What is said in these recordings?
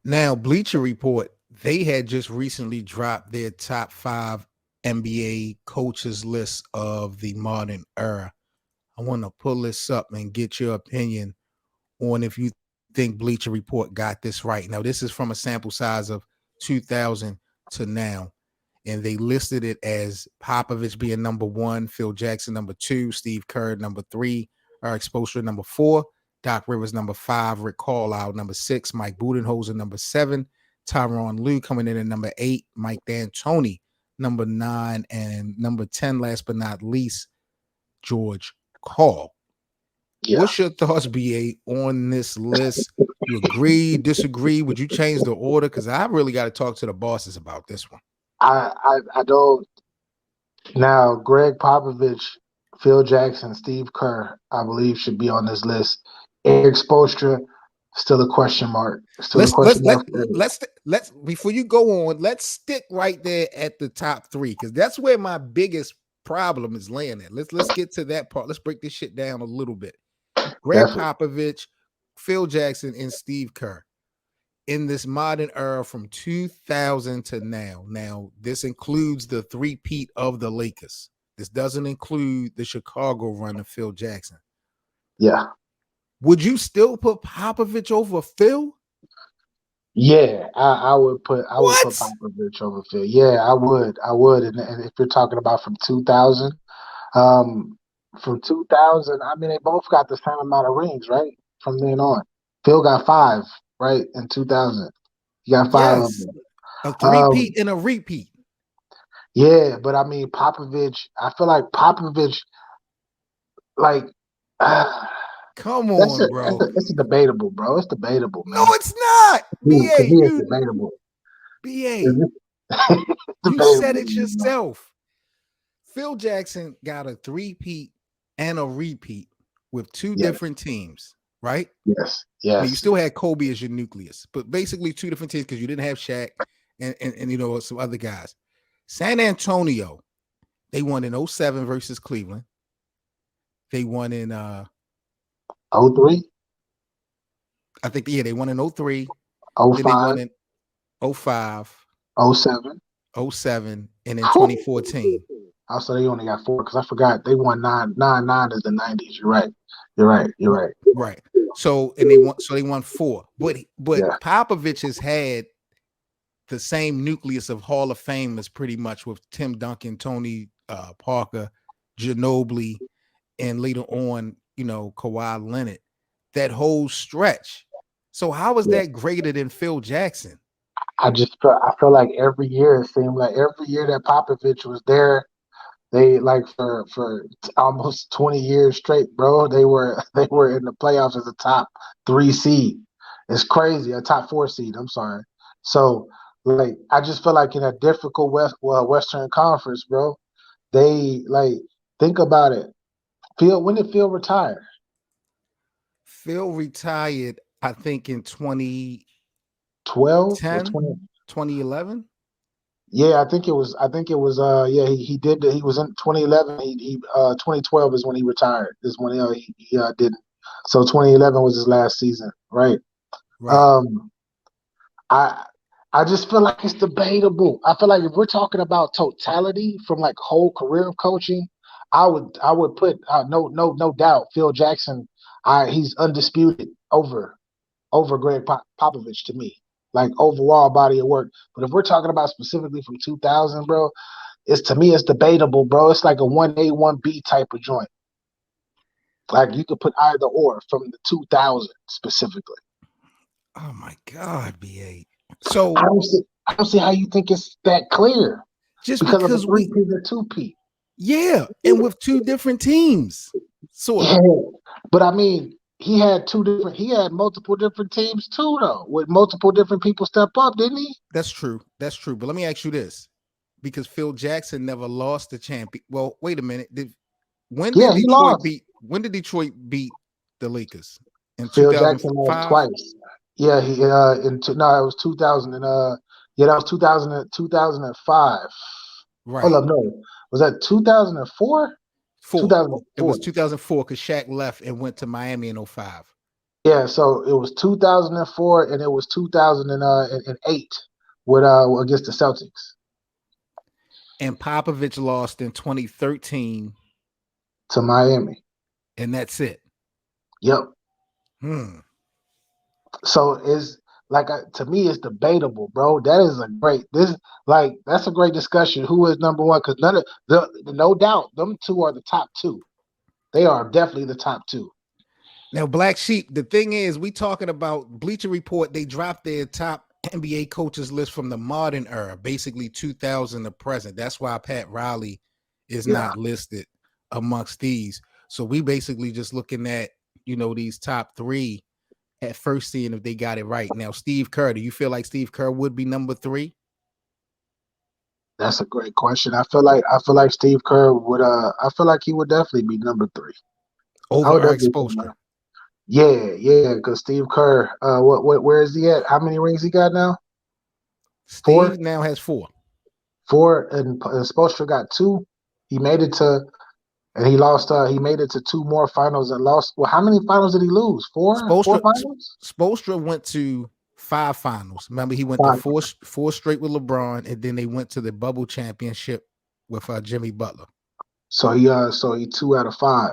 Now, Bleacher Report, they had just recently dropped their top 5 NBA coaches list of the modern era. I want to pull this up and get your opinion on if you think Bleacher Report got this right. Now, this is from a sample size of 2000 to now. And they listed it as Popovich being number 1, Phil Jackson number 2, Steve Kerr number 3, Eric Spoelstra number 4, Doc Rivers number 5, Rick Carlisle number 6, Mike Budenholzer number 7, Tyronn Lue coming in at number 8, Mike D'Antoni number 9, and number 10, last but not least, George Karl. Yeah. What's your thoughts, BA, on this list? You agree, disagree? Would you change the order? Because I really got to talk to the bosses about this one. I don't. Now, Greg Popovich, Phil Jackson, Steve Kerr, I believe should be on this list. Eric Spoelstra, still a question mark. Still a question mark. Let's before you go on, let's stick right there at the top 3 because that's where my biggest problem is laying at. Let's get to that part. Let's break this shit down a little bit. Greg Popovich, Phil Jackson, and Steve Kerr in this modern era from 2000 to now. Now, this includes the three-peat of the Lakers. This doesn't include the Chicago run of Phil Jackson. Yeah. Would you still put Popovich over Phil? Yeah, I would put Popovich over Phil. Yeah, I would. And if you're talking about from 2000, from 2000, I mean, they both got the same amount of rings, right? From then on, Phil got 5, right? In 2000, he got 5 of them. A three-peat and a repeat. Yeah, but I mean, Popovich. I feel like Popovich, like. Come on, bro. It's debatable, bro. It's debatable, man. No, it's not. BA, it's debatable. BA, you said it yourself. Phil Jackson got a three-peat and a repeat with 2 different teams, right? Yes. I mean, you still had Kobe as your nucleus, but basically 2 different teams because you didn't have Shaq and you know some other guys. San Antonio, they won in 07 versus Cleveland. They won in 03? I think, yeah, they won in 03. 05. Then they won in 05. 07. 07. And in 2014. Also, they only got 4 because I forgot they won 9 is the 90s. You're right. Right. So they won 4. But Popovich has had the same nucleus of Hall of Famers pretty much with Tim Duncan, Tony Parker, Ginobili, and later on, you know, Kawhi Leonard, that whole stretch. So how is that greater than Phil Jackson? I feel like every year, it seemed like every year that Popovich was there, they like for almost 20 years straight, bro, they were in the playoffs as a top 3 seed. It's crazy, a top 4 seed, I'm sorry. So like I just feel like in a difficult Western Conference, bro, they like think about it. When did Phil retire? Phil retired, I think, in 2012 2011. Yeah, I think it was. He did. He was in 2011. He 2012 is when he retired. Is when he didn't. So 2011 was his last season, right? I just feel like it's debatable. I feel like if we're talking about totality from like whole career of coaching, I would put no doubt Phil Jackson. He's undisputed over Greg Popovich to me, like overall body of work. But if we're talking about specifically from 2000, bro, it's debatable, bro. It's like a 1A 1B type of joint. Like you could put either or from the 2000 specifically. Oh my God, BA. So I don't see how you think it's that clear. Just because of a 3P to 2P. Yeah, and with 2 different teams. So yeah, but I mean, he had multiple different teams too, though, with multiple different people step up, didn't he? That's true. But let me ask you this, because Phil Jackson never lost the champion. Well, wait a minute. When did Detroit beat the Lakers? In Phil Jackson lost twice. Yeah, it was 2000 and that was 2005. Right. Hold up, no. Was that 2004? 2004. It was 2004 because Shaq left and went to Miami in 05. Yeah, so it was 2004 and it was 2008 with against the Celtics And Popovich lost in 2013, to Miami. and that's it. Yep. Hmm. So it's like to me, it's debatable, bro. That is a great that's a great discussion. Who is number one? Because none of no doubt, them two are the top two. They are definitely the top two. Now, Black Sheep, the thing is, we talking about Bleacher Report, they dropped their top NBA coaches list from the modern era, basically 2000 to present. That's why Pat Riley is Yeah, not listed amongst these. So we basically just looking at, these top three at first, seeing if they got it right. Now, Steve Kerr, do you feel like Steve Kerr would be number three? that's a great question. I feel like Steve Kerr would. I feel like he would definitely be number three. I Over would Eric definitely put him Spoelstra? there. Yeah, yeah. Because Steve Kerr, where is he at? How many rings he got now? Steve Four, now has four. four, and Spoelstra got two. He made it to And he lost. He made it to two more finals and lost. Well, how many finals did he lose? Four Spoelstra, finals. Spoelstra went to 5 finals. Remember, he went to Five. four straight with LeBron, and then they went to the bubble championship with Jimmy Butler. So he 2 out of 5.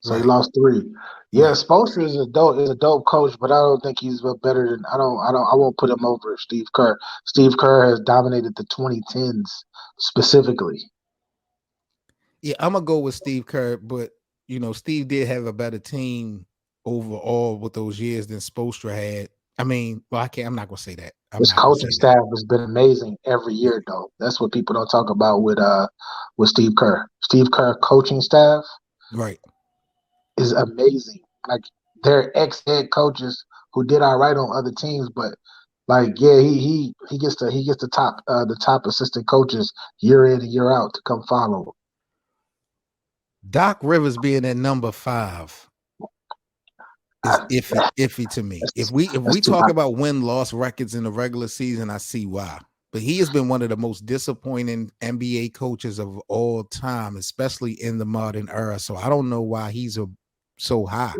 So he Right, lost three. Yeah, right. Spoelstra is a dope coach, but I don't think he's better than I won't put him over Steve Kerr. Steve Kerr has dominated the 2010s specifically. Yeah, I'm gonna go with Steve Kerr, but Steve did have a better team overall with those years than Spoelstra had. I mean, well, I can't. I'm not gonna say that. I'm His not gonna coaching say that. staff has been amazing every year, though. That's what people don't talk about with Steve Kerr. Steve Kerr coaching staff Right. is amazing. Like they're ex head coaches who did all right on other teams, but like yeah, he gets the top assistant coaches year in and year out to come follow. Doc Rivers being at number 5 is Ah, iffy to me. If we that's too talk high. about win-loss records in the regular season, I see why. But he has been one of the most disappointing NBA coaches of all time, especially in the modern era. So I don't know why he's so high.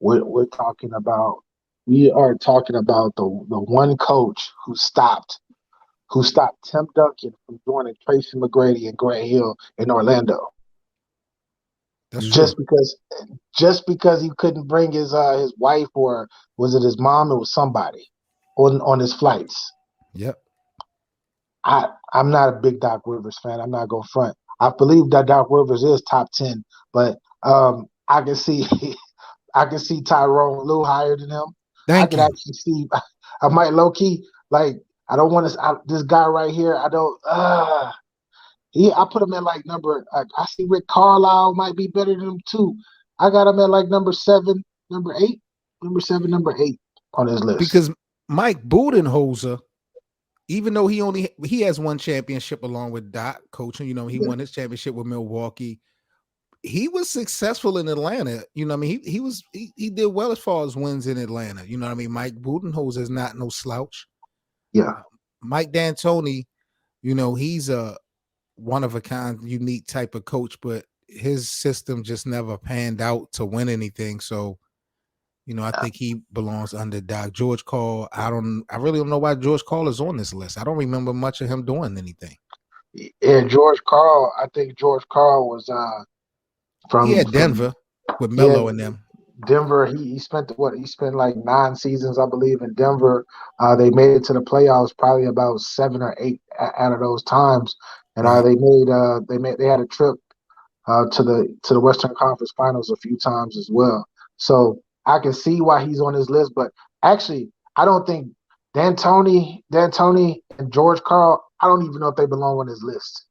We're talking about we are talking about the one coach who stopped Tim Duncan from joining Tracy McGrady and Grant Hill in Orlando That's true. just because just because he couldn't bring his wife, or was it his mom? It was somebody on his flights. Yep. I'm not a big Doc Rivers fan. I'm not going front. I believe that Doc Rivers is top 10, but I can see I can see Tyrone Lue higher than him. I Thank could you. actually see. I might low key like. I don't want to. This guy right here. I don't. I put him at like number. I see Rick Carlisle might be better than him too. I got him at like number 7, number 8, number 7, number 8 on his list. Because Mike Budenholzer, even though he has one championship along with Doc coaching, he Yeah, won his championship with Milwaukee. He was successful in Atlanta. I mean, he did well as far as wins in Atlanta. You know what I mean? Mike Budenholzer is not no slouch. yeah. Mike D'Antoni, he's a one of a kind, unique type of coach, but his system just never panned out to win anything. So, I think he belongs under Doc. George Karl, I really don't know why George Karl is on this list. I don't remember much of him doing anything. Yeah, George Karl. I think George Karl was He from had from Denver with yeah Melo and them. Denver. He spent what he spent like 9 seasons, I believe, in Denver. They made it to the playoffs probably about 7 or 8 out of those times, and Right. they had a trip to the Western Conference Finals a few times as well. So I can see why he's on his list, but actually, I don't think D'Antoni, and George Karl. I don't even know if they belong on his list.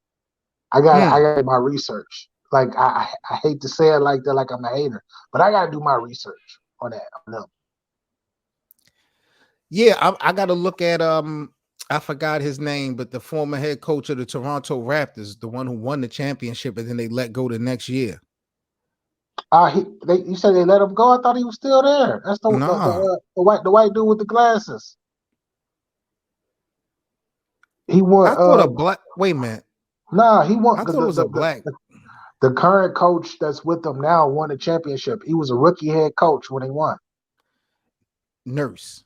I Hmm. got my research. Like I hate to say it like that, like I'm a hater, but I got to do my research on that on them. Yeah, I got to look at I forgot his name, but the former head coach of the Toronto Raptors, the one who won the championship, and then they let go the next year. You said they let him go. I thought he was still there. That's Nah, the white dude with the glasses. He won. I thought a black. Wait a minute, Nah, he won I thought it was a black. the current coach that's with them now won the championship. He was a rookie head coach when he won. Nurse.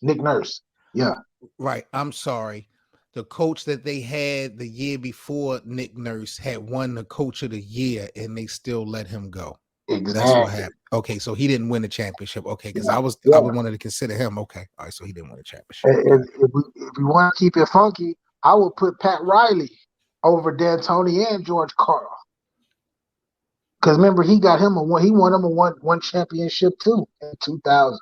Nick Nurse. Yeah. Right. I'm sorry. The coach that they had the year before Nick Nurse had won the coach of the year and they still let him go. That's what Exactly. happened. Okay, so he didn't win the championship. Okay, because I Yeah. wanted to consider him. Okay, all right, so he didn't win the championship. If we want to keep it funky, I would put Pat Riley over D'Antoni and George Karl. Because remember, he won him a one championship too in 2000s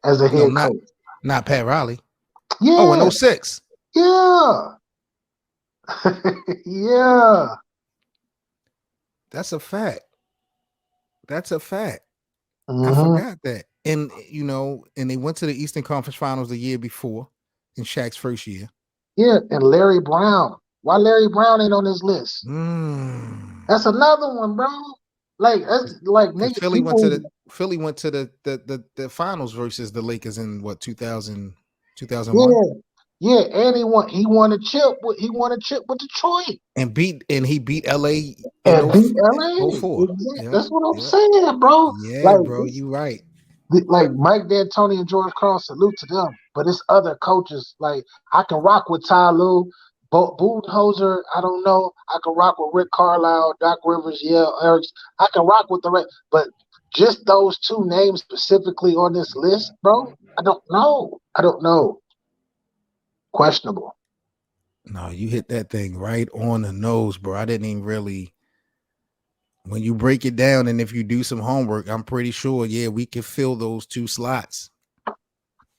as a No, head coach. not Pat Riley. Yeah. Oh, in 06. Yeah. Yeah. That's a fact. That's a fact. Mm-hmm. I forgot that. And and they went to the Eastern Conference Finals the year before in Shaq's first year. Yeah, and Larry Brown. Why Larry Brown ain't on this list? That's another one, bro. Like that's like niggas. Philly went to the finals versus the Lakers in what 2001. Yeah, and he won a chip with Detroit. And he beat LA and beat LA. 04. Exactly. That's what I'm saying, bro. Yeah, bro, you right. Like Mike D'Antoni and George Karl, salute to them. But it's other coaches. Like I can rock with Ty Lue, Budenholzer. I don't know. I can rock with Rick Carlisle, Doc Rivers, Eric. I can rock with the rest. But just those two names specifically on this list, bro. I don't know. Questionable. No, you hit that thing right on the nose, bro. I didn't even really. When you break it down and if you do some homework, I'm pretty sure, we can fill those two slots.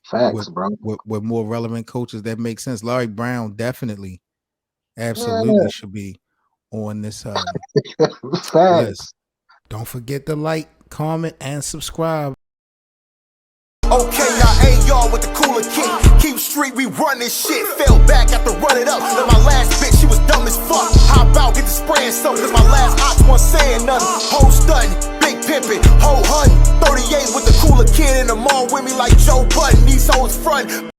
Facts, bro. With more relevant coaches that make sense. Larry Brown definitely, absolutely should be on this list. Don't forget to like, comment, and subscribe. Okay, now AR with the cooler kick. Keep street, we run this shit. Fell back after run it up. Then my last bitch, she was dumb as fuck. Hop out, get the spraying stuff. Cause my last ops wasn't saying nothing. Whole stunting, big pimpin', whole hunting. 38 with the cooler kid in the mall with me like Joe Budden. These hoes front.